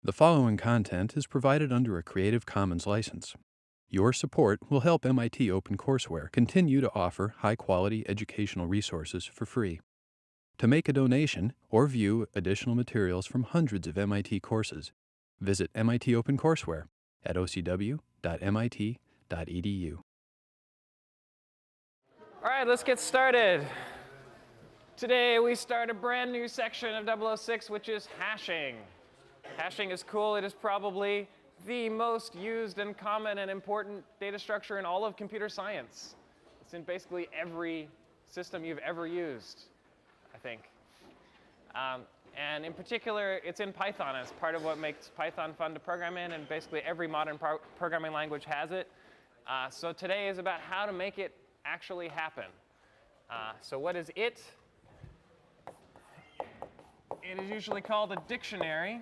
The following content is provided under a Creative Commons license. Your support will help MIT OpenCourseWare continue to offer high-quality educational resources for free. To make a donation or view additional materials from hundreds of MIT courses, visit MIT OpenCourseWare at ocw.mit.edu. All right, let's get started. Today we start a brand new section of 006, which is hashing. Hashing is cool. It is probably the most used and common and important data structure in all of computer science. It's in basically every system you've ever used, I think. And in particular, it's in Python. It's part of what makes Python fun to program in, and basically every modern programming language has it. So today is about how to make it actually happen. So what is it? It is usually called a dictionary.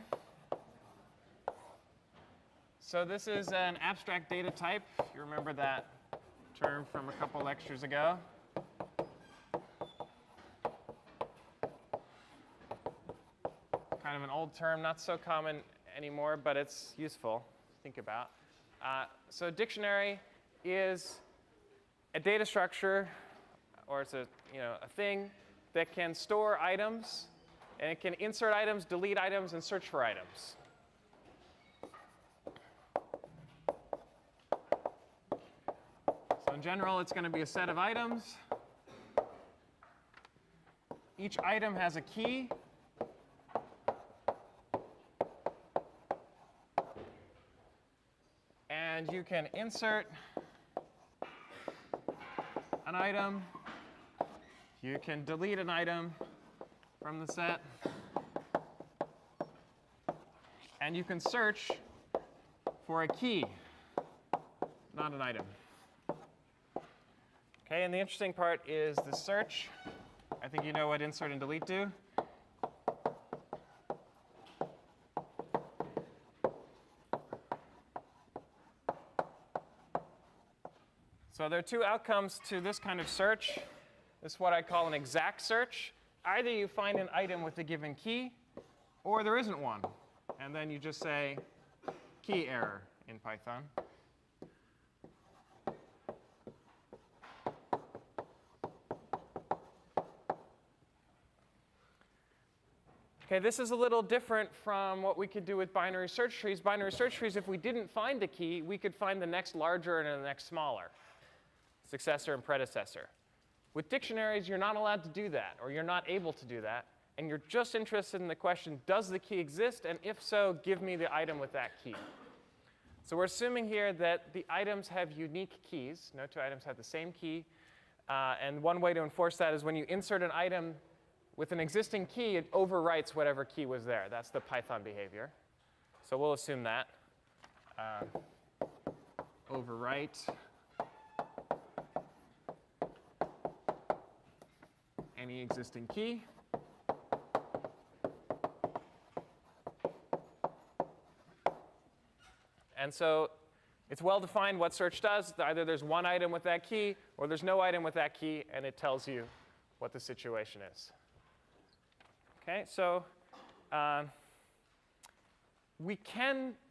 So this is an abstract data type. You remember that term from a couple lectures ago. Kind of an old term, not so common anymore, but it's useful to think about. So dictionary is a data structure, or it's a thing that can store items, and it can insert items, delete items, and search for items. So in general, it's going to be a set of items. Each item has a key. And you can insert an item. You can delete an item from the set. And you can search for a key, not an item. OK, and the interesting part is the search. I think you know what insert and delete do. So there are two outcomes to this kind of search. This is what I call an exact search. Either you find an item with a given key, or there isn't one. And then you just say key error in Python. OK, this is a little different from what we could do with binary search trees. Binary search trees, if we didn't find the key, we could find the next larger and the next smaller, successor and predecessor. With dictionaries, you're not allowed to do that, or you're not able to do that. And you're just interested in the question, does the key exist? And if so, give me the item with that key. So we're assuming here that the items have unique keys. No two items have the same key. And one way to enforce that is when you insert an item with an existing key, it overwrites whatever key was there. That's the Python behavior. So we'll assume that. Overwrite any existing key. And so it's well defined what search does. Either there's one item with that key, or there's no item with that key, and it tells you what the situation is. OK, so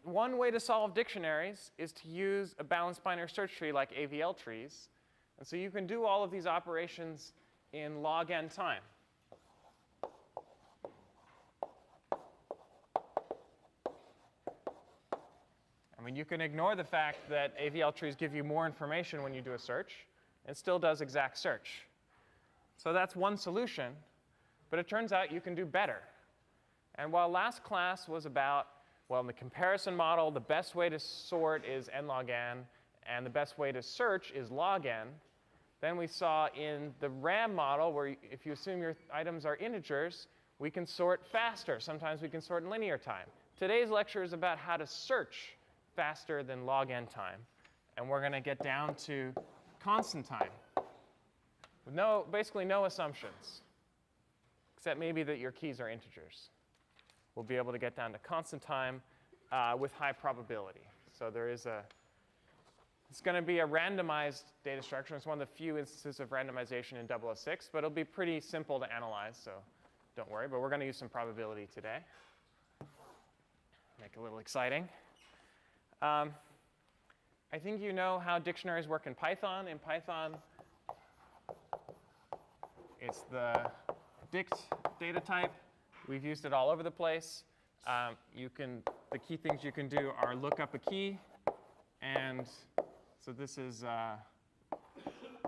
one way to solve dictionaries is to use a balanced binary search tree like AVL trees. And so you can do all of these operations in log n time. I mean, you can ignore the fact that AVL trees give you more information when you do a search. It still does exact search. So that's one solution. But it turns out you can do better. And while last class was about, well, in the comparison model, the best way to sort is n log n, and the best way to search is log n. Then we saw in the RAM model, where if you assume your items are integers, we can sort faster. Sometimes we can sort in linear time. Today's lecture is about how to search faster than log n time. And we're going to get down to constant time with basically no assumptions, except maybe that your keys are integers. We'll be able to get down to constant time with high probability. So there is it's going to be a randomized data structure. It's one of the few instances of randomization in 006, but it'll be pretty simple to analyze, so don't worry. But we're going to use some probability today. make it a little exciting. I think you know how dictionaries work in Python. In Python, it's the dict data type. We've used it all over the place. The key things you can do are look up a key. And so this is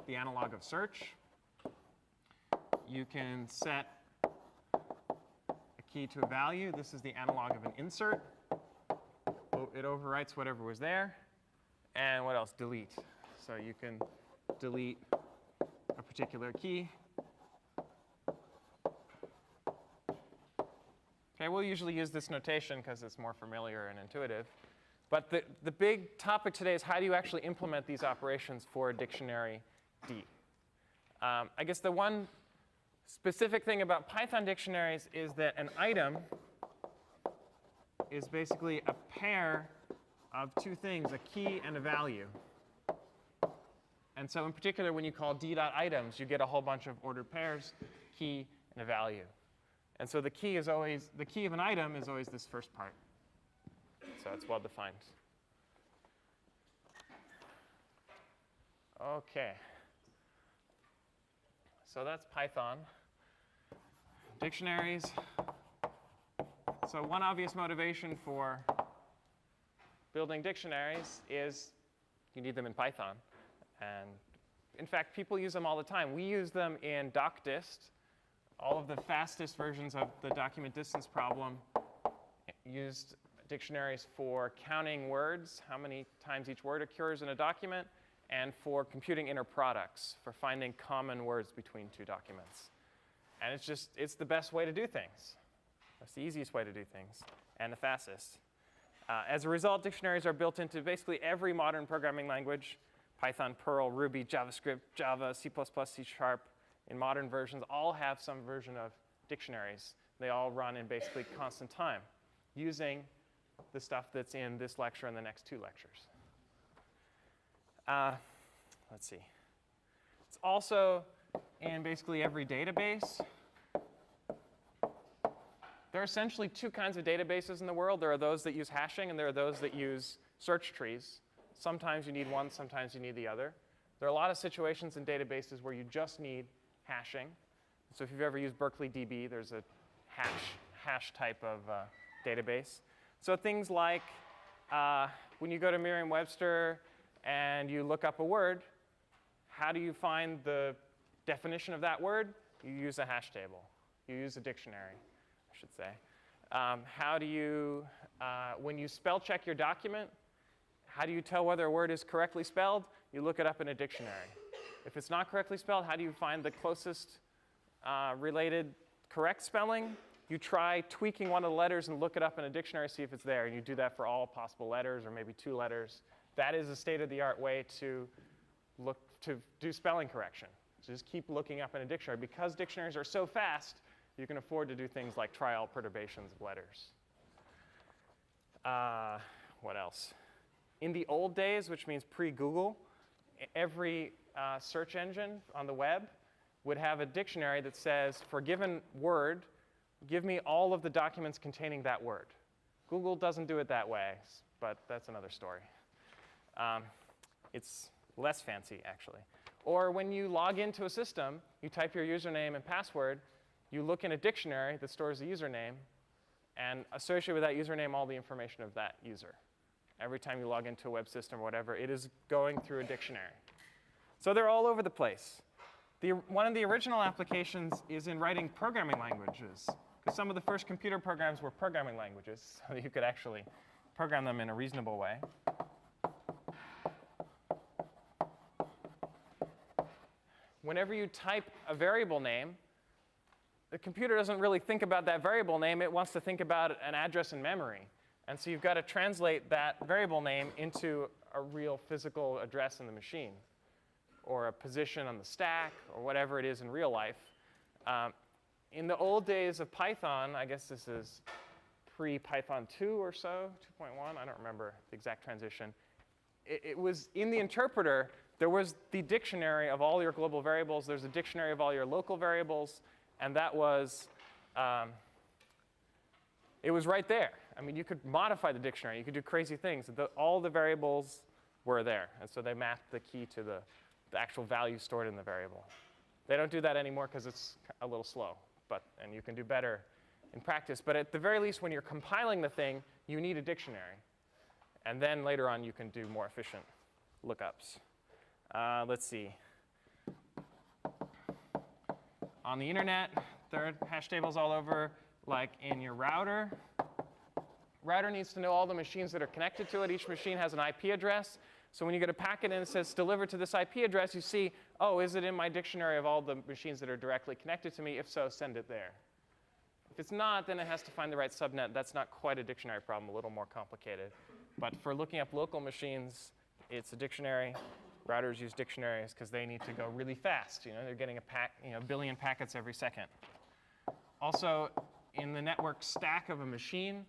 the analog of search. You can set a key to a value. This is the analog of an insert. It overwrites whatever was there. And what else? Delete. So you can delete a particular key. Okay, we'll usually use this notation because it's more familiar and intuitive. But the big topic today is how do you actually implement these operations for a dictionary D? I guess the one specific thing about Python dictionaries is that an item is basically a pair of two things, a key and a value. And so in particular, when you call d.items, you get a whole bunch of ordered pairs, key and a value. And so the key of an item is always this first part. So it's well defined. OK. So that's Python. Dictionaries. So one obvious motivation for building dictionaries is you need them in Python. And in fact, people use them all the time. We use them in docdist. All of the fastest versions of the document distance problem used dictionaries for counting words, how many times each word occurs in a document, and for computing inner products, for finding common words between two documents. And it's the best way to do things. That's the easiest way to do things, and the fastest. As a result, dictionaries are built into basically every modern programming language. Python, Perl, Ruby, JavaScript, Java, C++, C#, in modern versions, all have some version of dictionaries. They all run in basically constant time, using the stuff that's in this lecture and the next two lectures. Let's see. It's also in basically every database. There are essentially two kinds of databases in the world. There are those that use hashing, and there are those that use search trees. Sometimes you need one, sometimes you need the other. There are a lot of situations in databases where you just need hashing. So if you've ever used Berkeley DB, there's a hash type of database. So things like when you go to Merriam-Webster and you look up a word, how do you find the definition of that word? You use a hash table. You use a dictionary, I should say. How do you, when you spell check your document, how do you tell whether a word is correctly spelled? You look it up in a dictionary. If it's not correctly spelled, how do you find the closest related correct spelling? You try tweaking one of the letters and look it up in a dictionary, see if it's there. And you do that for all possible letters, or maybe two letters. That is a state-of-the-art way to do spelling correction. So just keep looking up in a dictionary. Because dictionaries are so fast, you can afford to do things like try all perturbations of letters. What else? In the old days, which means pre-Google, every search engine on the web would have a dictionary that says, for a given word, give me all of the documents containing that word. Google doesn't do it that way, but that's another story. It's less fancy, actually. Or when you log into a system, you type your username and password, you look in a dictionary that stores the username, and associate with that username all the information of that user. Every time you log into a web system or whatever, it is going through a dictionary. So they're all over the place. One of the original applications is in writing programming languages, because some of the first computer programs were programming languages, so you could actually program them in a reasonable way. Whenever you type a variable name, the computer doesn't really think about that variable name. It wants to think about an address in memory. And so you've got to translate that variable name into a real physical address in the machine, or a position on the stack, or whatever it is in real life. In the old days of Python, I guess this is pre-Python 2 or so, 2.1, I don't remember the exact transition. It was in the interpreter, there was the dictionary of all your global variables. There's a dictionary of all your local variables. And that was, it was right there. I mean, you could modify the dictionary. You could do crazy things. All the variables were there. And so they mapped the key to the actual value stored in the variable. They don't do that anymore because it's a little slow. And you can do better in practice. But at the very least, when you're compiling the thing, you need a dictionary. And then later on, you can do more efficient lookups. Let's see. On the internet, there are hash tables all over, like in your router. Router needs to know all the machines that are connected to it. Each machine has an IP address. So when you get a packet and it says delivered to this IP address, you see, oh, is it in my dictionary of all the machines that are directly connected to me? If so, send it there. If it's not, then it has to find the right subnet. That's not quite a dictionary problem, a little more complicated. But for looking up local machines, it's a dictionary. Routers use dictionaries because they need to go really fast. They're getting a billion packets every second. Also, in the network stack of a machine,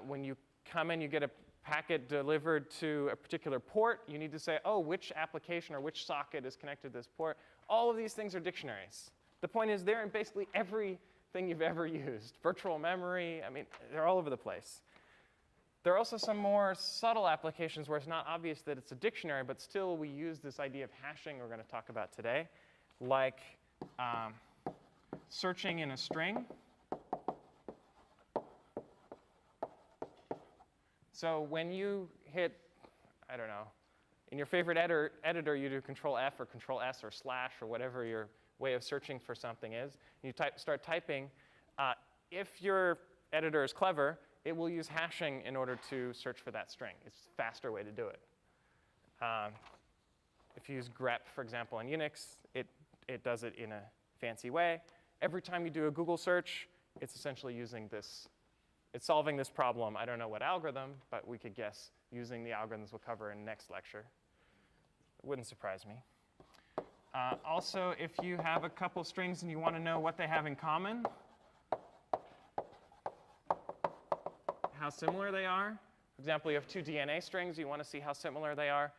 when you come in, you get a packet delivered to a particular port. You need to say, oh, which application or which socket is connected to this port. All of these things are dictionaries. The point is they're in basically everything you've ever used. Virtual memory, I mean, they're all over the place. There are also some more subtle applications where it's not obvious that it's a dictionary, but still we use this idea of hashing we're going to talk about today, like searching in a string. So when you hit, I don't know, in your favorite editor, you do Control F or Control S or slash or whatever your way of searching for something is. You start typing. If your editor is clever, it will use hashing in order to search for that string. It's a faster way to do it. If you use grep, for example, in Unix, it does it in a fancy way. Every time you do a Google search, it's essentially using this. It's solving this problem. I don't know what algorithm, but we could guess using the algorithms we'll cover in next lecture. It wouldn't surprise me. Also, if you have a couple strings and you want to know what they have in common, how similar they are. For example, you have 2 DNA strings. You want to see how similar they are.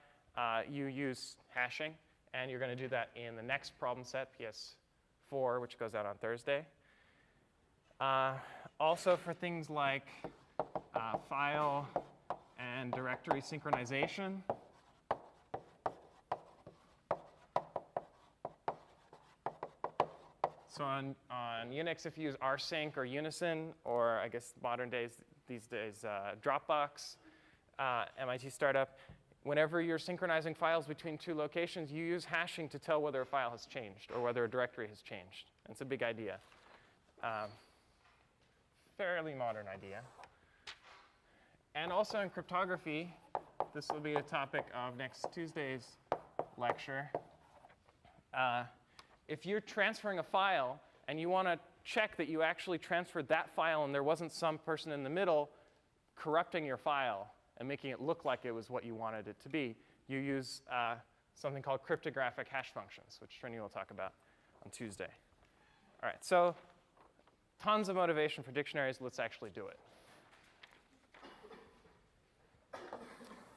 You use hashing. And you're going to do that in the next problem set, PS4, which goes out on Thursday. Also for things like file and directory synchronization. So on Unix, if you use rsync or unison, or I guess these days Dropbox, MIT startup, whenever you're synchronizing files between 2 locations, you use hashing to tell whether a file has changed or whether a directory has changed. It's a big idea. Fairly modern idea. And also in cryptography, this will be a topic of next Tuesday's lecture. If you're transferring a file and you want to check that you actually transferred that file and there wasn't some person in the middle corrupting your file and making it look like it was what you wanted it to be, you use something called cryptographic hash functions, which Trini will talk about on Tuesday. All right, so tons of motivation for dictionaries. Let's actually do it.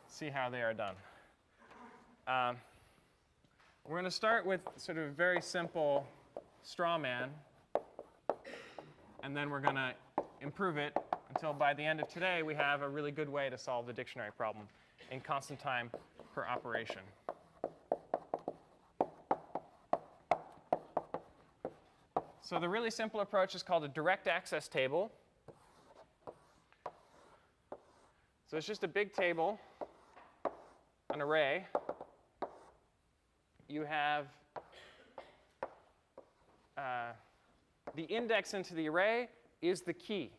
See how they are done. We're going to start with sort of a very simple straw man, and then we're going to improve it until by the end of today we have a really good way to solve the dictionary problem in constant time per operation. So the really simple approach is called a direct access table. So it's just a big table, an array. You have the index into the array is the key.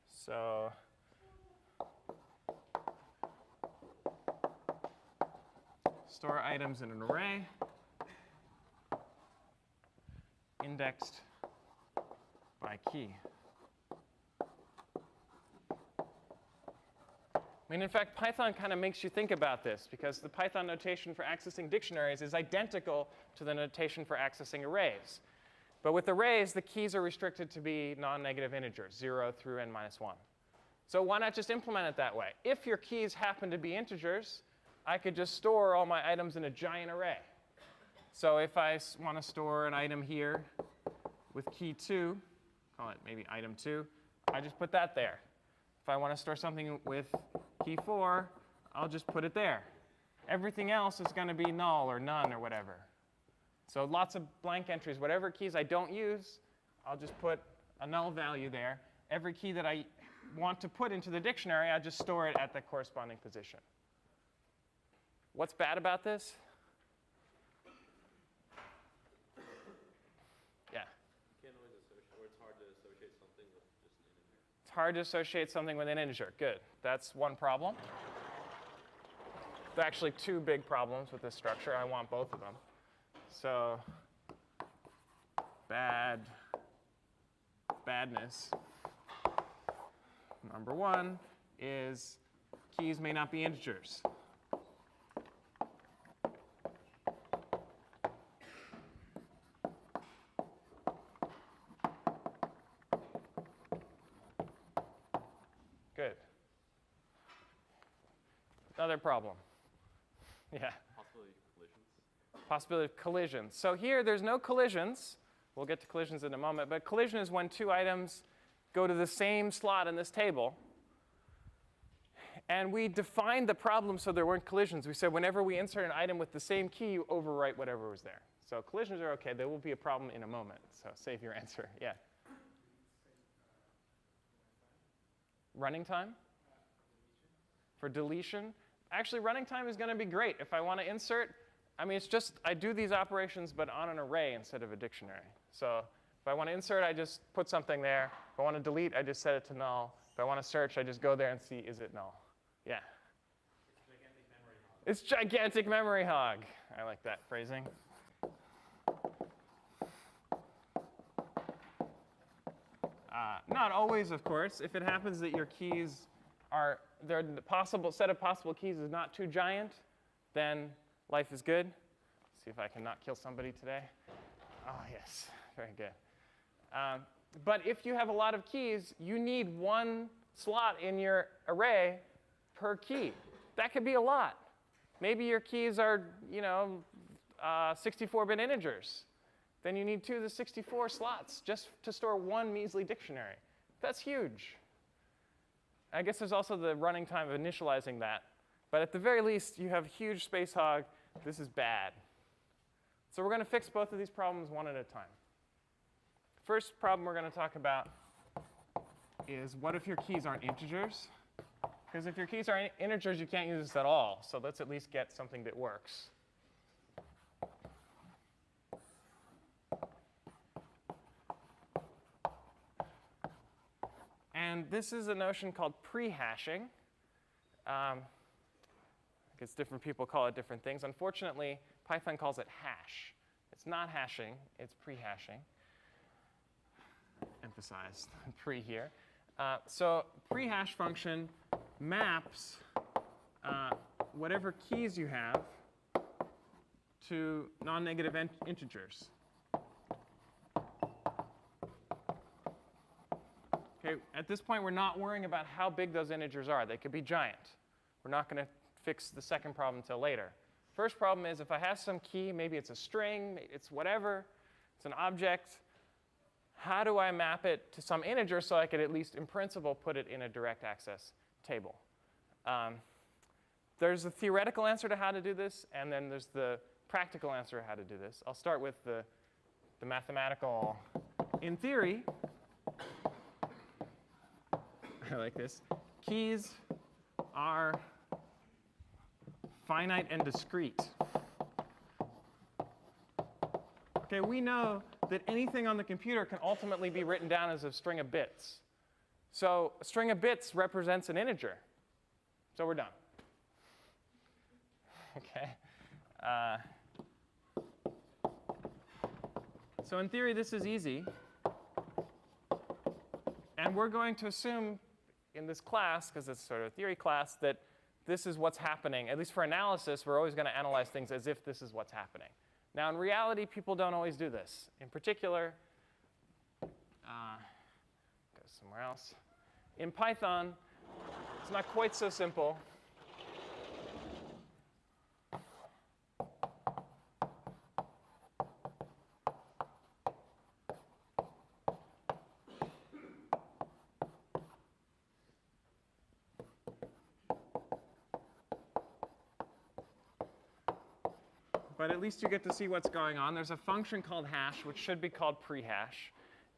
So store items in an array, indexed by key. I mean, in fact, Python kind of makes you think about this because the Python notation for accessing dictionaries is identical to the notation for accessing arrays. But with arrays, the keys are restricted to be non-negative integers, 0 through n-1. So why not just implement it that way? If your keys happen to be integers, I could just store all my items in a giant array. So if I want to store an item here with key 2, call it maybe item 2, I just put that there. If I want to store something with key 4, I'll just put it there. Everything else is going to be null or none or whatever. So lots of blank entries. Whatever keys I don't use, I'll just put a null value there. Every key that I want to put into the dictionary, I just store it at the corresponding position. What's bad about this? Yeah? You can't always associate, or it's hard to associate something with just an integer. It's hard to associate something with an integer. Good. That's one problem. There are actually two big problems with this structure. I want both of them. So badness. Number one is keys may not be integers. Good. Another problem. Yeah. Possibility of collisions. Possibility of collisions. So here, there's no collisions. We'll get to collisions in a moment. But collision is when two items go to the same slot in this table. And we defined the problem so there weren't collisions. We said whenever we insert an item with the same key, you overwrite whatever was there. So collisions are OK. There will be a problem in a moment. So save your answer. Yeah. Running time? For deletion? Actually, running time is going to be great. If I want to insert, I mean, it's just I do these operations, but on an array instead of a dictionary. So if I want to insert, I just put something there. If I want to delete, I just set it to null. If I want to search, I just go there and see, is it null? Yeah? It's gigantic memory hog. I like that phrasing. Not always, of course. If it happens that your keys are, the set of possible keys is not too giant, then life is good. Let's see if I can not kill somebody today. Oh, yes. Very good. But if you have a lot of keys, you need one slot in your array per key. That could be a lot. Maybe your keys are, 64-bit integers. Then you need 2 to the 64 slots just to store one measly dictionary. That's huge. I guess there's also the running time of initializing that. But at the very least, you have huge space hog. This is bad. So we're going to fix both of these problems one at a time. First problem we're going to talk about is what if your keys aren't integers? Because if your keys are integers, you can't use this at all. So let's at least get something that works. And this is a notion called pre-hashing. I guess different people call it different things. Unfortunately, Python calls it hash. It's not hashing. It's pre-hashing. Emphasized pre here. So pre-hash function maps whatever keys you have to non-negative integers. Okay, at this point, we're not worrying about how big those integers are. They could be giant. We're not going to fix the second problem until later. First problem is if I have some key, maybe it's a string, it's whatever, it's an object, how do I map it to some integer so I could at least, in principle, put it in a direct access table? There's a theoretical answer to how to do this, and then there's the practical answer to how to do this. I'll start with the mathematical. In theory, I like this. Keys are finite and discrete. Okay, we know that anything on the computer can ultimately be written down as a string of bits. So a string of bits represents an integer. So we're done. Okay. So in theory, this is easy. And we're going to assume in this class, because it's sort of a theory class, that this is what's happening. At least for analysis, we're always going to analyze things as if this is what's happening. Now, in reality, people don't always do this. In particular, go somewhere else. In Python, it's not quite so simple. but at least you get to see what's going on. There's a function called hash, which should be called prehash.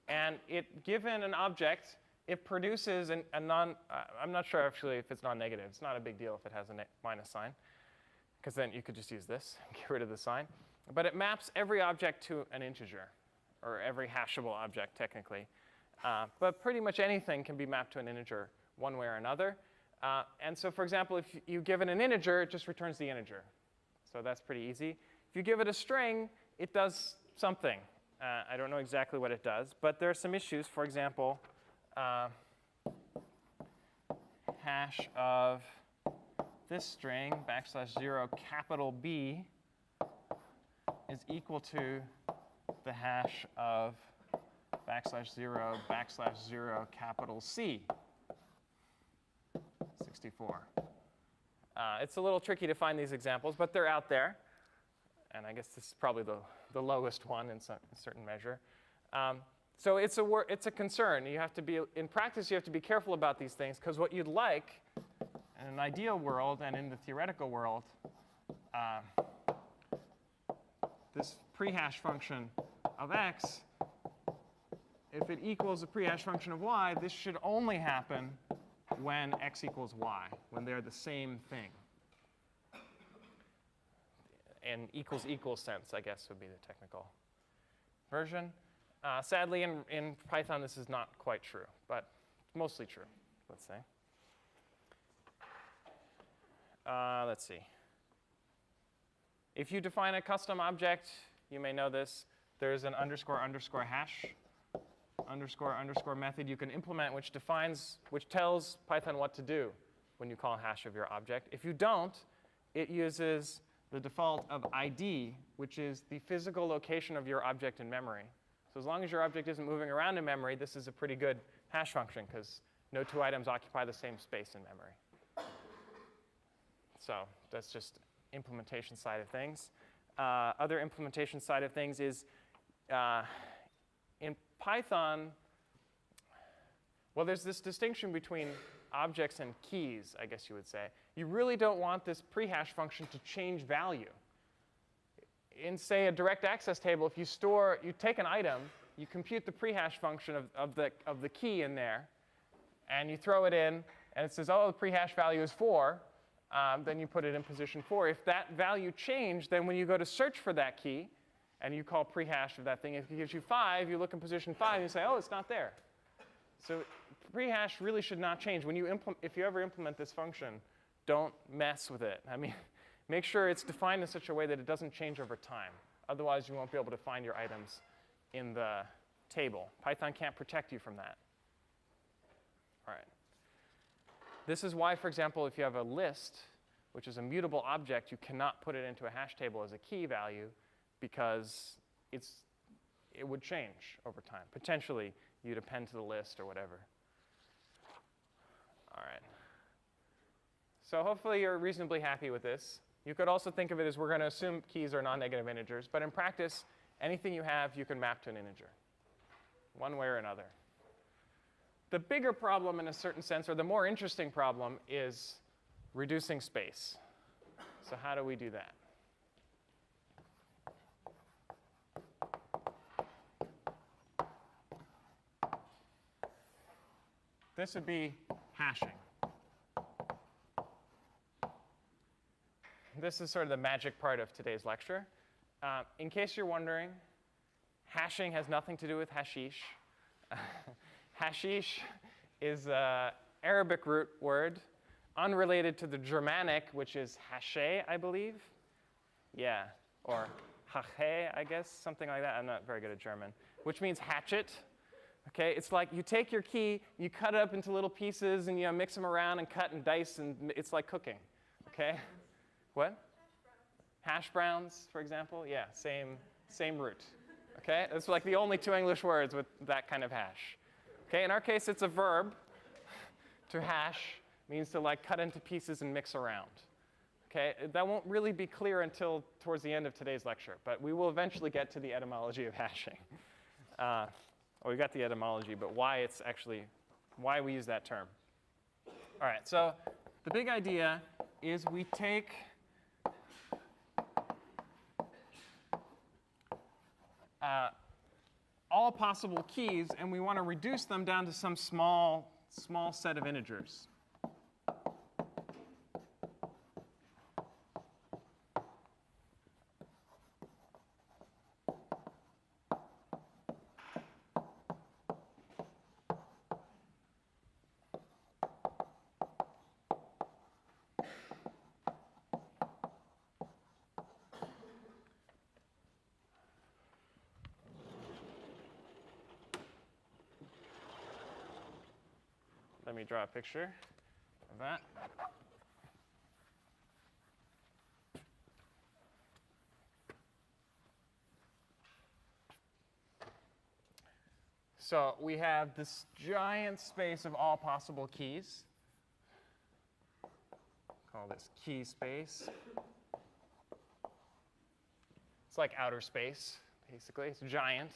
And given an object, it produces a non, I'm not sure actually if it's non-negative. It's not a big deal if it has a minus sign, because then you could just use this and get rid of the sign. But it maps every object to an integer, or every hashable object, technically. But pretty much anything can be mapped to an integer one way or another. And so, for example, if you give it an integer, it just returns the integer. So that's pretty easy. If you give it a string, it does something. I don't know exactly what it does, but there are some issues. For example, hash of this string, \0 capital B, is equal to the hash of \0 capital C, 64. It's a little tricky to find these examples, but they're out there. And I guess this is probably the lowest one in some certain measure. So it's a concern. You have to be, in practice, you have to be careful about these things, because what you'd like in an ideal world and in the theoretical world, this prehash function of x, if it equals a prehash function of y, this should only happen when x equals y, when they're the same thing. In equals sense, I guess, would be the technical version. Sadly, in Python, this is not quite true, but mostly true, let's say. Let's see. If you define a custom object, you may know this. There's an __ hash __ method you can implement, which tells Python what to do when you call hash of your object. If you don't, it uses the default of ID, which is the physical location of your object in memory. So as long as your object isn't moving around in memory, this is a pretty good hash function, because no two items occupy the same space in memory. So that's just implementation side of things. Other implementation side of things is in Python, well, there's this distinction between objects and keys, I guess you would say. You really don't want this prehash function to change value. In, say, a direct access table, if you take an item, you compute the prehash function of the key in there, and you throw it in, and it says, oh, the prehash value is 4. Then you put it in position 4. If that value changed, then when you go to search for that key, and you call prehash of that thing, if it gives you 5, you look in position 5, and you say, oh, it's not there. So prehash really should not change. If you ever implement this function, don't mess with it. I mean, make sure it's defined in such a way that it doesn't change over time. Otherwise, you won't be able to find your items in the table. Python can't protect you from that. All right. This is why, for example, if you have a list, which is a mutable object, you cannot put it into a hash table as a key value, because it would change over time. Potentially, you'd append to the list or whatever. All right. So hopefully you're reasonably happy with this. You could also think of it as we're going to assume keys are non-negative integers. But in practice, anything you have, you can map to an integer, one way or another. The bigger problem, in a certain sense, or the more interesting problem, is reducing space. So how do we do that? This would be hashing. This is sort of the magic part of today's lecture. In case you're wondering, hashing has nothing to do with hashish. Hashish is an Arabic root word unrelated to the Germanic, which is hashe, I believe. Yeah, or hache, I guess, something like that. I'm not very good at German, which means hatchet. Okay, it's like you take your key, you cut it up into little pieces, and you mix them around and cut and dice, and it's like cooking. Okay, what? Hash browns, for example. Yeah, same root. Okay, it's like the only two English words with that kind of hash. Okay, in our case, it's a verb. To hash means to like cut into pieces and mix around. Okay, that won't really be clear until towards the end of today's lecture, but we will eventually get to the etymology of hashing. Well, we got the etymology, but why we use that term. All right, so the big idea is we take all possible keys, and we want to reduce them down to some small set of integers. Let me draw a picture of that. So we have this giant space of all possible keys. Call this key space. It's like outer space, basically. It's giant.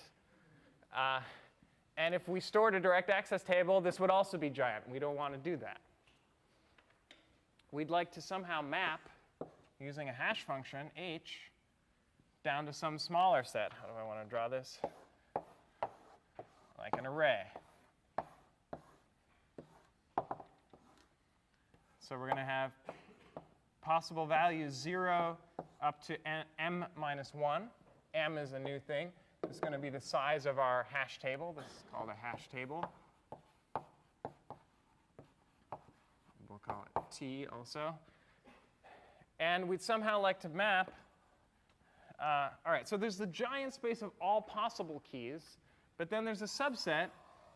And if we stored a direct access table, this would also be giant. We don't want to do that. We'd like to somehow map, using a hash function, h, down to some smaller set. How do I want to draw this? Like an array. So we're going to have possible values 0 up to m minus 1. M is a new thing. This is going to be the size of our hash table. This is called a hash table. We'll call it T also. And we'd somehow like to map. All right, so there's the giant space of all possible keys, but then there's a subset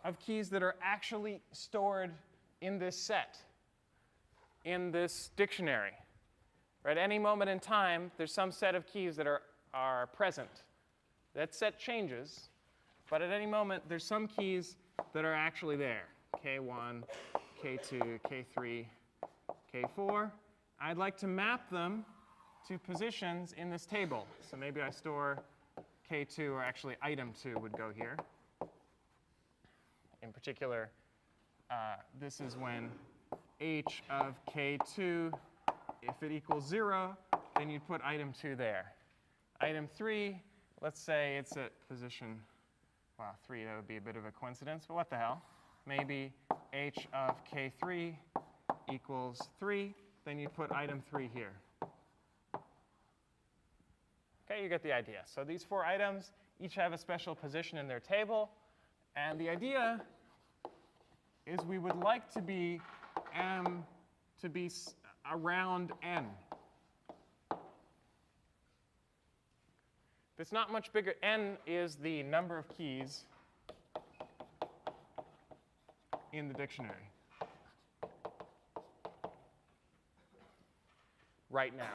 of keys that are actually stored in this set, in this dictionary. Right? At any moment in time, there's some set of keys that are present. That set changes, but at any moment, there's some keys that are actually there. K1, K2, K3, K4. I'd like to map them to positions in this table. So maybe I store K2, or actually item 2 would go here. In particular, this is when h of K2, if it equals 0, then you'd put item 2 there. Item 3, let's say it's at position, well, 3, that would be a bit of a coincidence, but what the hell? Maybe h of K3 equals 3, then you put item 3 here. Okay, you get the idea. So these 4 items each have a special position in their table, and the idea is we would like to be m to be around n. It's not much bigger. N is the number of keys in the dictionary right now.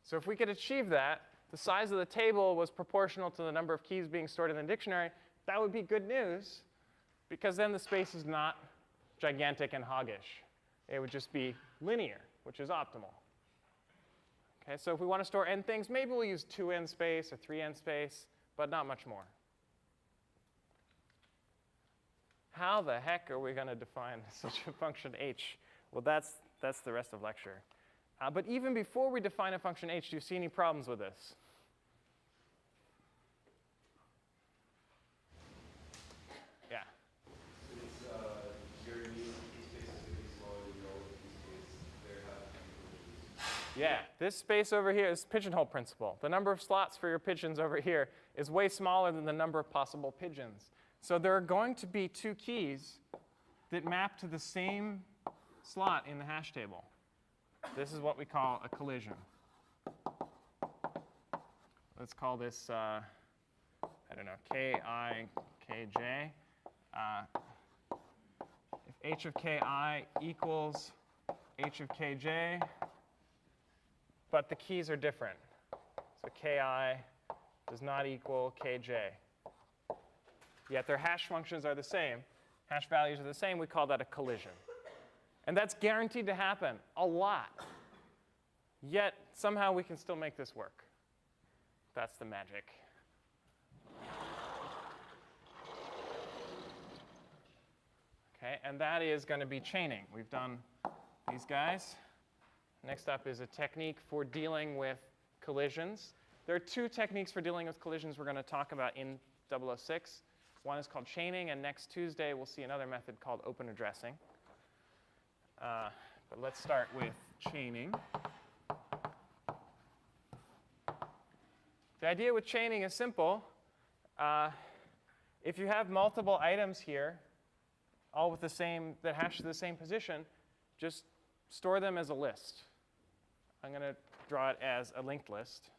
So if we could achieve that, the size of the table was proportional to the number of keys being stored in the dictionary, that would be good news, because then the space is not gigantic and hoggish. It would just be linear, which is optimal. Okay, so if we want to store n things, maybe we'll use 2n space or 3n space, but not much more. How the heck are we going to define such a function h? Well, that's the rest of lecture. But even before we define a function h, do you see any problems with this? Yeah. Your new key space is going to be smaller than your old key space. There have to be collisions. Yeah, this space over here is pigeonhole principle. The number of slots for your pigeons over here is way smaller than the number of possible pigeons. So there are going to be 2 keys that map to the same slot in the hash table. This is what we call a collision. Let's call this, I don't know, Ki, Kj. If h of Ki equals h of Kj, but the keys are different. So Ki does not equal Kj. Yet their hash functions are the same. Hash values are the same. We call that a collision. And that's guaranteed to happen a lot. Yet somehow we can still make this work. That's the magic. Okay, and that is going to be chaining. We've done these guys. Next up is a technique for dealing with collisions. There are two techniques for dealing with collisions we're going to talk about in 006. One is called chaining, and next Tuesday we'll see another method called open addressing. But let's start with chaining. The idea with chaining is simple. If you have multiple items here, all with the same, that hash to the same position, just store them as a list. I'm going to draw it as a linked list.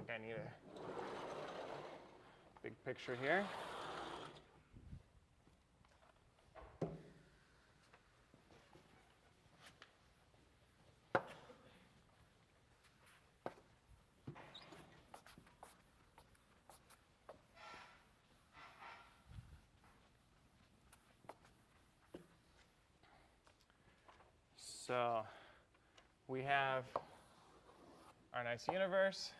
I need a big picture here. So we have our nice universe.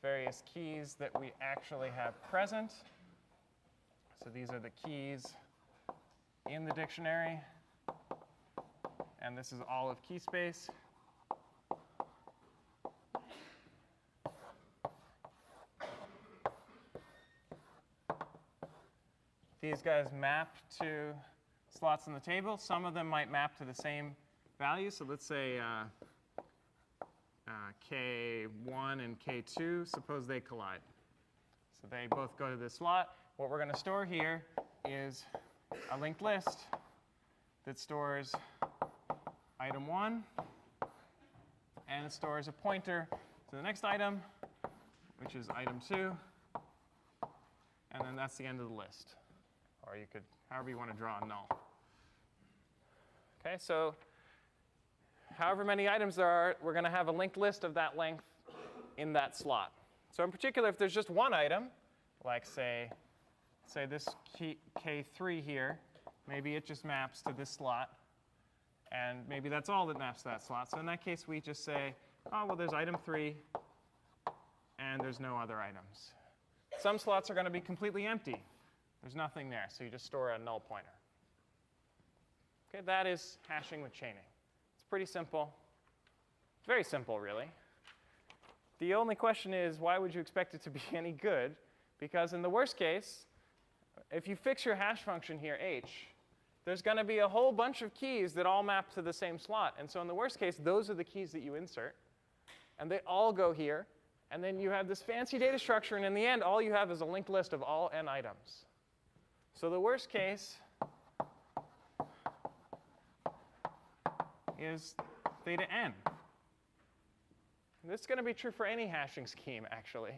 Various keys that we actually have present. So these are the keys in the dictionary. And this is all of key space. These guys map to slots in the table. Some of them might map to the same value. So let's say K1 and K2, suppose they collide. So they both go to this slot. What we're going to store here is a linked list that stores item 1, and it stores a pointer to the next item, which is item 2, and then that's the end of the list. Or you could, however you want to draw a null. Okay, so however many items there are, we're going to have a linked list of that length in that slot. So in particular, if there's just one item, like say this key K3 here, maybe it just maps to this slot. And maybe that's all that maps to that slot. So in that case, we just say, oh, well, there's item 3, and there's no other items. Some slots are going to be completely empty. There's nothing there, so you just store a null pointer. Okay, that is hashing with chaining. Pretty simple. Very simple, really. The only question is, why would you expect it to be any good? Because in the worst case, if you fix your hash function here, h, there's going to be a whole bunch of keys that all map to the same slot. And so in the worst case, those are the keys that you insert. And they all go here. And then you have this fancy data structure. And in the end, all you have is a linked list of all n items. So the worst case is theta n. This is going to be true for any hashing scheme, actually.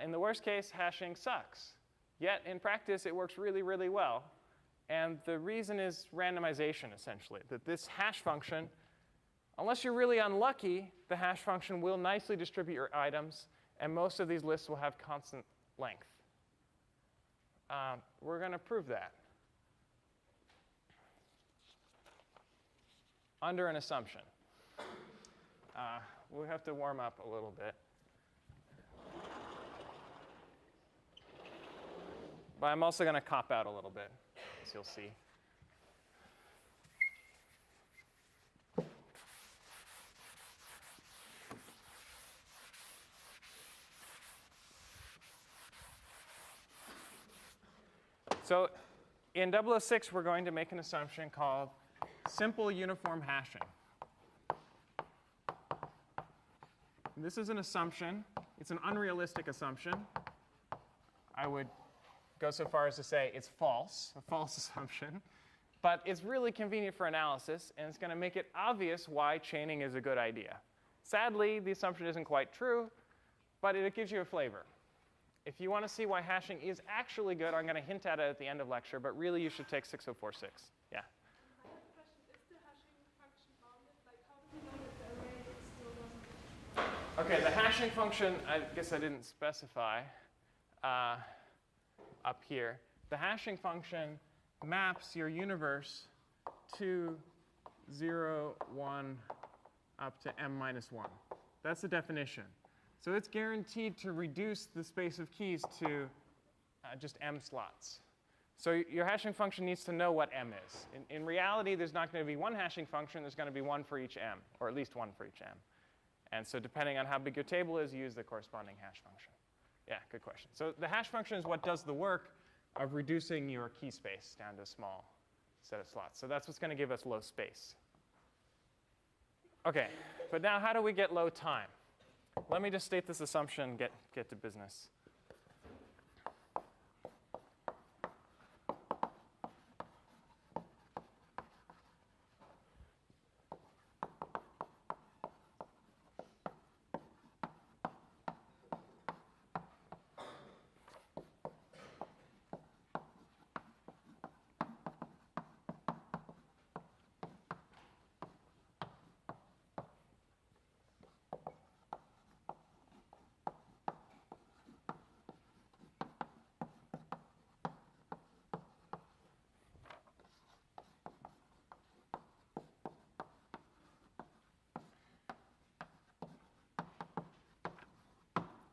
In the worst case, hashing sucks. Yet, in practice, it works really, really well. And the reason is randomization, essentially, that this hash function, unless you're really unlucky, the hash function will nicely distribute your items, and most of these lists will have constant length. We're going to prove that under an assumption. We'll have to warm up a little bit. But I'm also going to cop out a little bit, as you'll see. So in 006, we're going to make an assumption called simple uniform hashing. This is an assumption. It's an unrealistic assumption. I would go so far as to say it's false, a false assumption. But it's really convenient for analysis, and it's going to make it obvious why chaining is a good idea. Sadly, the assumption isn't quite true, but it gives you a flavor. If you want to see why hashing is actually good, I'm going to hint at it at the end of lecture, but really you should take 6046. Yeah? I have a question. Is the hashing function bounded? Like, how do we know that the array still doesn't? OK, the hashing function, I guess I didn't specify. up here. The hashing function maps your universe to 0, 1, up to m minus 1. That's the definition. So it's guaranteed to reduce the space of keys to just m slots. So your hashing function needs to know what m is. In reality, there's not going to be one hashing function. There's going to be one for each m, or at least one for each m. And so depending on how big your table is, you use the corresponding hash function. Yeah, good question. So the hash function is what does the work of reducing your key space down to a small set of slots. So that's what's going to give us low space. OK, but now how do we get low time? Let me just state this assumption, get to business.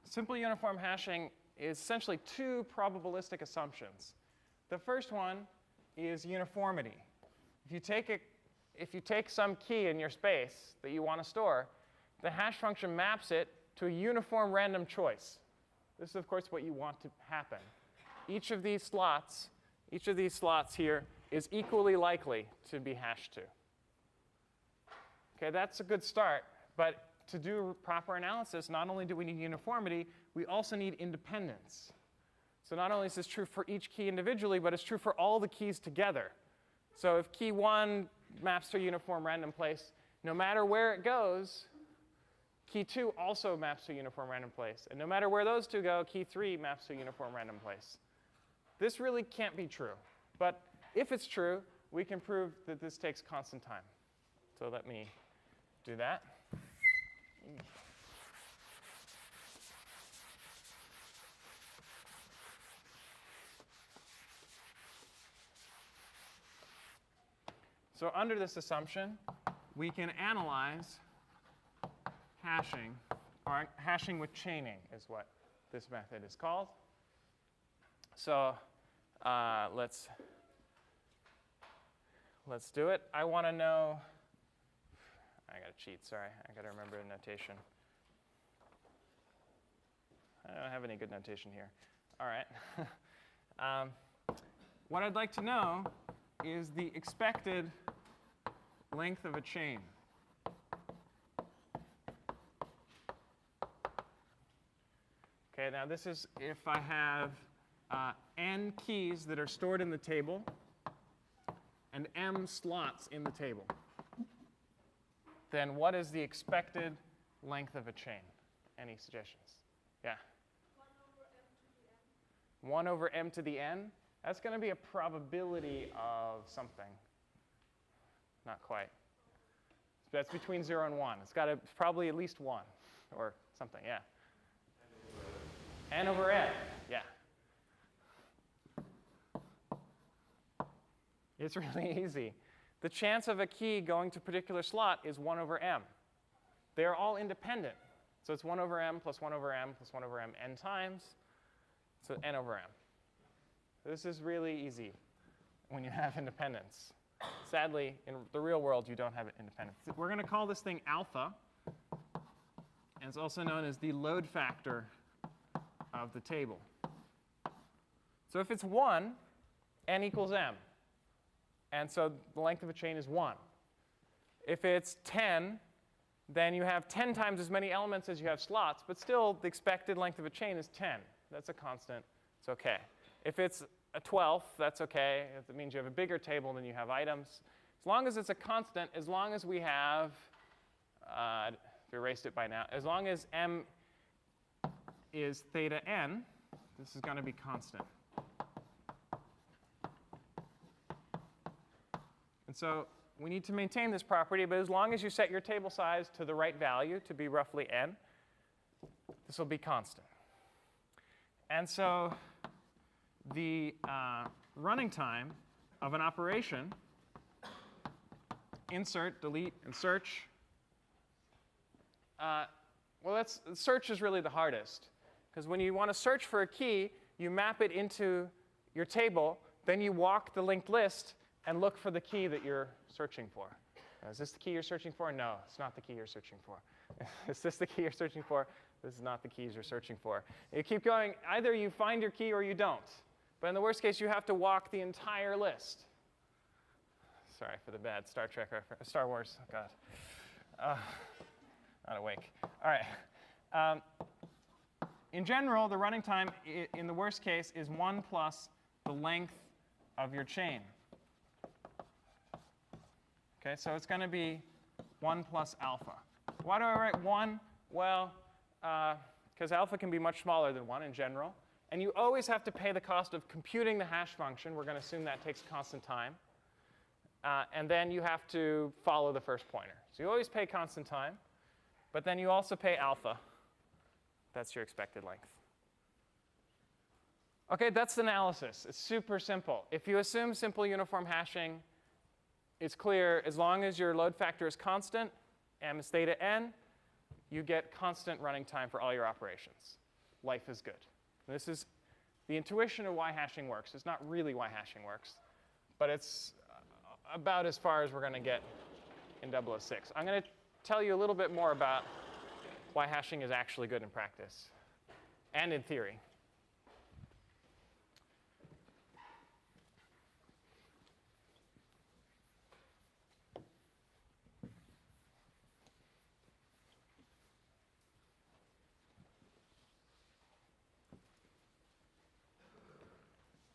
Simple uniform hashing is essentially two probabilistic assumptions. The first one is uniformity. If you take some key in your space that you want to store, the hash function maps it to a uniform random choice. This is, of course, what you want to happen. Each of these slots here is equally likely to be hashed to. OK, that's a good start. But to do proper analysis, not only do we need uniformity, we also need independence. So not only is this true for each key individually, but it's true for all the keys together. So if key 1 maps to a uniform random place, no matter where it goes, key 2 also maps to a uniform random place. And no matter where those two go, key 3 maps to a uniform random place. This really can't be true. But if it's true, we can prove that this takes constant time. So let me do that. So under this assumption, we can analyze hashing, or hashing with chaining is what this method is called. So let's do it. I want to know. I got to cheat, sorry. I got to remember the notation. I don't have any good notation here. All right. What I'd like to know is the expected length of a chain. OK, now this is if I have n keys that are stored in the table and m slots in the table. Then what is the expected length of a chain? Any suggestions? Yeah? 1 over m to the n? That's going to be a probability of something. Not quite. That's between 0 and 1. It's got to probably at least 1 or something, yeah. N over n, yeah. It's really easy. The chance of a key going to a particular slot is 1 over m. They are all independent. So it's 1 over m plus 1 over m plus 1 over m n times. So n over m. This is really easy when you have independence. Sadly, in the real world, you don't have independence. We're going to call this thing alpha. And it's also known as the load factor of the table. So if it's 1, n equals m. And so the length of a chain is 1. If it's 10, then you have 10 times as many elements as you have slots. But still, the expected length of a chain is 10. That's a constant. It's OK. If it's a 12th, that's OK. It means you have a bigger table than you have items. As long as it's a constant, as long as we have, I've erased it by now, as long as m is theta n, this is going to be constant. And so we need to maintain this property, but as long as you set your table size to the right value, to be roughly n, this will be constant. And so the running time of an operation, insert, delete, and search, search is really the hardest. Because when you want to search for a key, you map it into your table, then you walk the linked list and look for the key that you're searching for. Now, is this the key you're searching for? No, it's not the key you're searching for. Is this the key you're searching for? This is not the keys you're searching for. You keep going. Either you find your key or you don't. But in the worst case, you have to walk the entire list. Sorry for the bad Star Trek reference. Star Wars. Oh, God. Not awake. All right. In general, the running time in the worst case is 1 plus the length of your chain. Okay, so it's going to be 1 plus alpha. Why do I write 1? Well, because alpha can be much smaller than 1 in general. And you always have to pay the cost of computing the hash function. We're going to assume that takes constant time. And then you have to follow the first pointer. So you always pay constant time. But then you also pay alpha. That's your expected length. OK, that's the analysis. It's super simple. If you assume simple uniform hashing, it's clear as long as your load factor is constant, m is theta n, you get constant running time for all your operations. Life is good. And this is the intuition of why hashing works. It's not really why hashing works, but it's about as far as we're going to get in 006. I'm going to tell you a little bit more about why hashing is actually good in practice and in theory.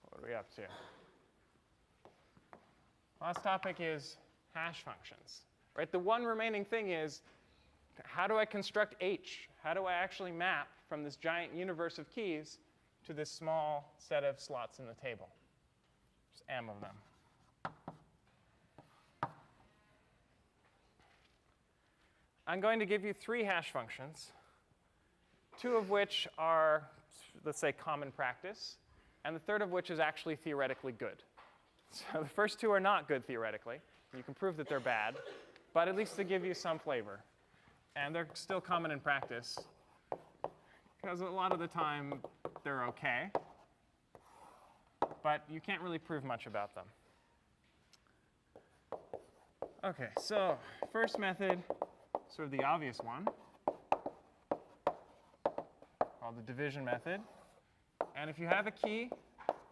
What are we up to? Last topic is hash functions. Right? The one remaining thing is, how do I construct H? How do I actually map from this giant universe of keys to this small set of slots in the table? Just m of them. I'm going to give you 3 hash functions, 2 of which are, let's say, common practice, and the third of which is actually theoretically good. So the first 2 are not good theoretically. You can prove that they're bad, but at least they give you some flavor. And they're still common in practice, because a lot of the time they're OK. But you can't really prove much about them. OK, so first method, sort of the obvious one, called the division method. And if you have a key,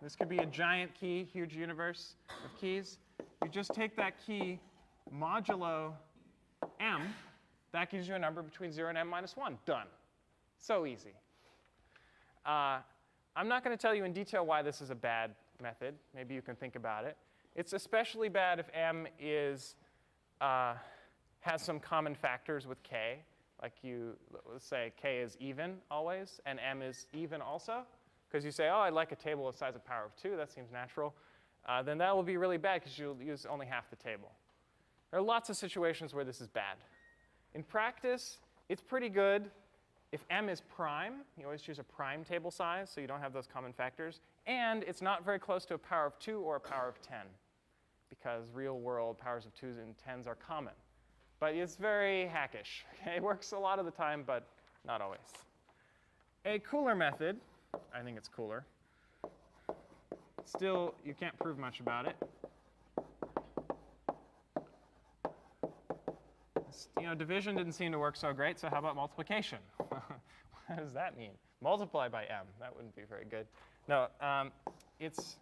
this could be a giant key, huge universe of keys. You just take that key modulo m. That gives you a number between 0 and m minus 1. Done. So easy. I'm not going to tell you in detail why this is a bad method. Maybe you can think about it. It's especially bad if m is, has some common factors with k. Like let's say k is even always, and m is even also. Because you say, oh, I'd like a table the size of power of 2. That seems natural. Then that will be really bad because you'll use only half the table. There are lots of situations where this is bad. In practice, it's pretty good if m is prime. You always choose a prime table size, so you don't have those common factors. And it's not very close to a power of 2 or a power of 10, because real-world powers of 2s and 10s are common. But it's very hackish. Okay? It works a lot of the time, but not always. A cooler method, I think it's cooler. Still, you can't prove much about it. Division didn't seem to work so great, so how about multiplication? What does that mean? Multiply by m. That wouldn't be very good. No, it's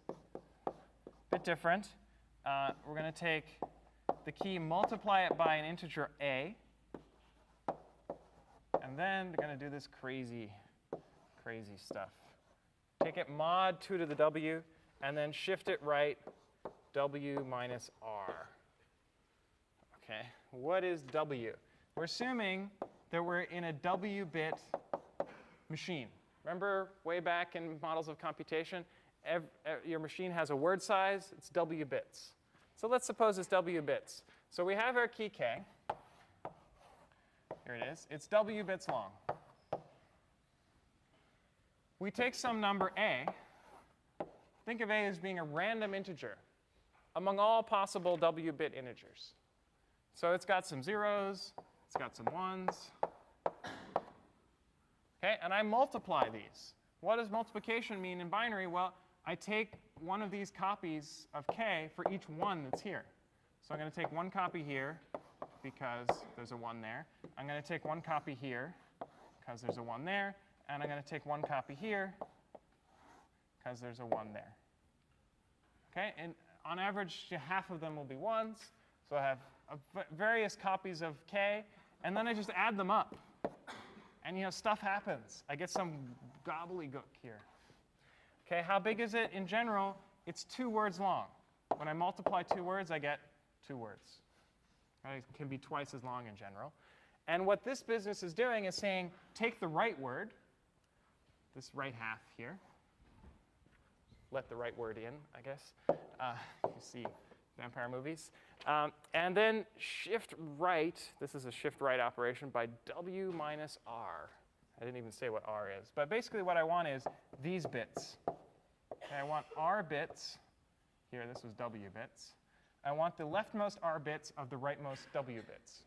a bit different. We're going to take the key, multiply it by an integer a, and then we're going to do this crazy stuff. Take it mod 2 to the w, and then shift it right w minus r. OK, what is w? We're assuming that we're in a w-bit machine. Remember way back in models of computation, your machine has a word size. It's w bits. So let's suppose it's w bits. So we have our key k. Here it is. It's w bits long. we take some number a. Think of a as being a random integer among all possible w-bit integers. So it's got some zeros, it's got some ones. Okay, and I multiply these. What does multiplication mean in binary? Well, I take one of these copies of k for each one that's here. So I'm going to take one copy here because there's a 1 there. I'm going to take one copy here because there's a 1 there. And I'm going to take one copy here because there's a 1 there. Okay, and on average, half of them will be 1s. So I have various copies of k, and then I just add them up. And stuff happens. I get some gobbledygook here. Okay, how big is it in general? It's 2 words long. When I multiply 2 words, I get 2 words. Right? It can be twice as long in general. And what this business is doing is saying, take the right word, this right half here. Let the right word in, I guess. You see vampire movies. And then shift right. This is a shift right operation by w minus r. I didn't even say what r is. But basically what I want is these bits. Okay, I want r bits. Here, this was w bits. I want the leftmost r bits of the rightmost w bits.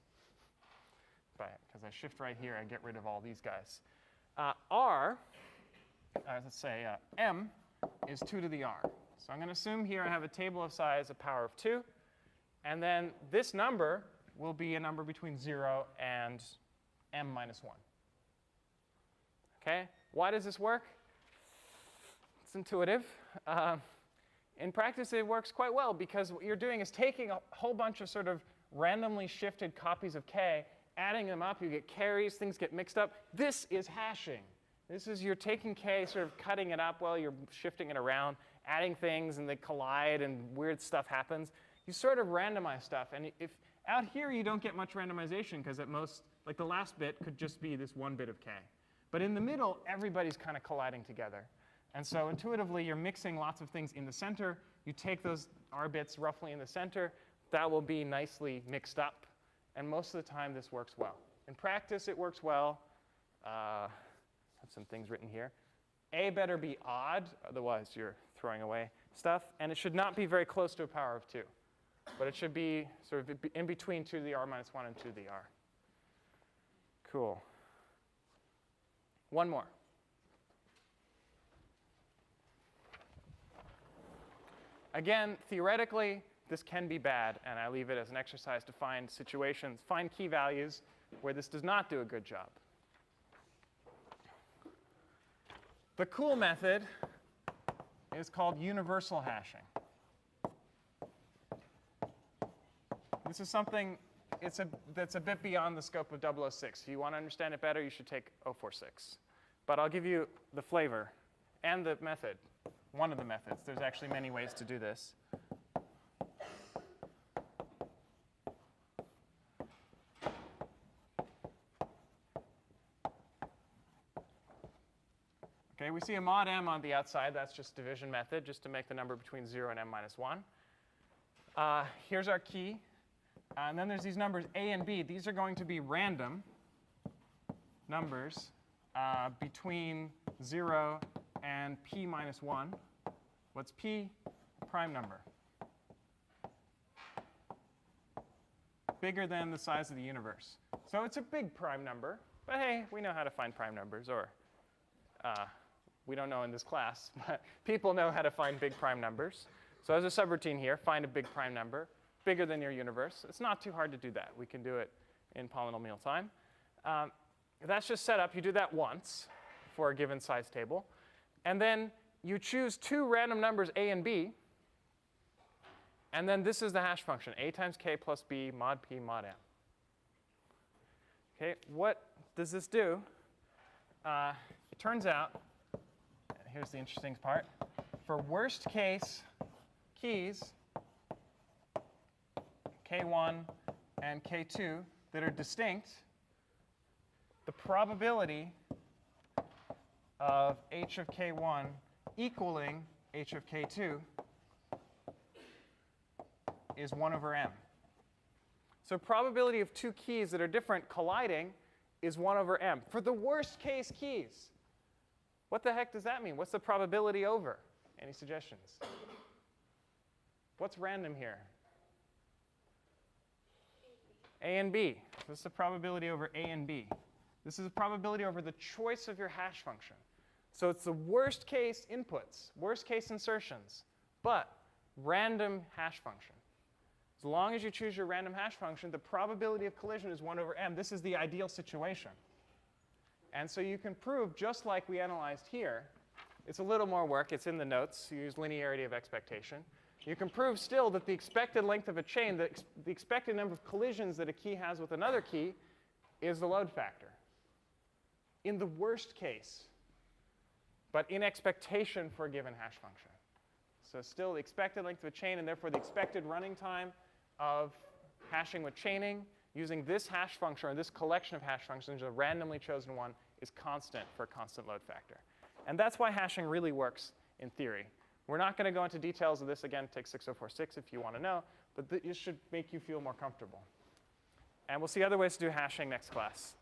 Because I shift right here, I get rid of all these guys. Let's say m is 2 to the r. So I'm going to assume here I have a table of size, a power of 2. And then this number will be a number between 0 and m minus 1. Okay? Why does this work? It's intuitive. In practice, it works quite well because what you're doing is taking a whole bunch of sort of randomly shifted copies of k, adding them up, you get carries, things get mixed up. This is hashing. This is you're taking k, sort of cutting it up while you're shifting it around, adding things, and they collide, and weird stuff happens. You sort of randomize stuff. And if out here you don't get much randomization, because at most, like the last bit could just be this 1 bit of k. But in the middle, everybody's kind of colliding together. And so intuitively, you're mixing lots of things in the center. You take those r bits roughly in the center. That will be nicely mixed up. And most of the time, this works well. In practice, it works well. I have some things written here. A better be odd, otherwise you're throwing away stuff. And it should not be very close to a power of 2. But it should be sort of in between 2 to the r minus 1 and 2 to the r. Cool. One more. Again, theoretically, this can be bad, and I leave it as an exercise to find situations, find key values where this does not do a good job. The cool method is called universal hashing. This is something that's a bit beyond the scope of 006. If you want to understand it better, you should take 046. But I'll give you the flavor and the method. One of the methods. There's actually many ways to do this. Okay, we see a mod m on the outside. That's just division method, just to make the number between 0 and m minus 1. Here's our key. And then there's these numbers a and b. These are going to be random numbers between 0 and p minus 1. What's p? A prime number. Bigger than the size of the universe. So it's a big prime number. But hey, we know how to find prime numbers. Or we don't know in this class, but people know how to find big prime numbers. So as a subroutine here, find a big prime number, bigger than your universe. It's not too hard to do that. We can do it in polynomial time. That's just set up. You do that once for a given size table. And then you choose 2 random numbers a and b. And then this is the hash function, a times k plus b mod p mod m. Okay, what does this do? It turns out, here's the interesting part, for worst case keys, k1 and k2 that are distinct, the probability of h of k1 equaling h of k2 is 1 over m. So probability of 2 keys that are different colliding is 1 over m for the worst case keys. What the heck does that mean? What's the probability over? Any suggestions? What's random here? A and B. This is the probability over A and B. This is a probability over the choice of your hash function. So it's the worst case inputs, worst case insertions, but random hash function. As long as you choose your random hash function, the probability of collision is 1 over m. This is the ideal situation. And so you can prove, just like we analyzed here, it's a little more work. It's in the notes. You use linearity of expectation. You can prove still that the expected length of a chain, the expected number of collisions that a key has with another key, is the load factor. In the worst case, but in expectation for a given hash function. So still the expected length of a chain, and therefore the expected running time of hashing with chaining using this hash function, or this collection of hash functions, a randomly chosen one, is constant for a constant load factor. And that's why hashing really works in theory. We're not going to go into details of this. Again, take 6046 if you want to know. But this should make you feel more comfortable. And we'll see other ways to do hashing next class.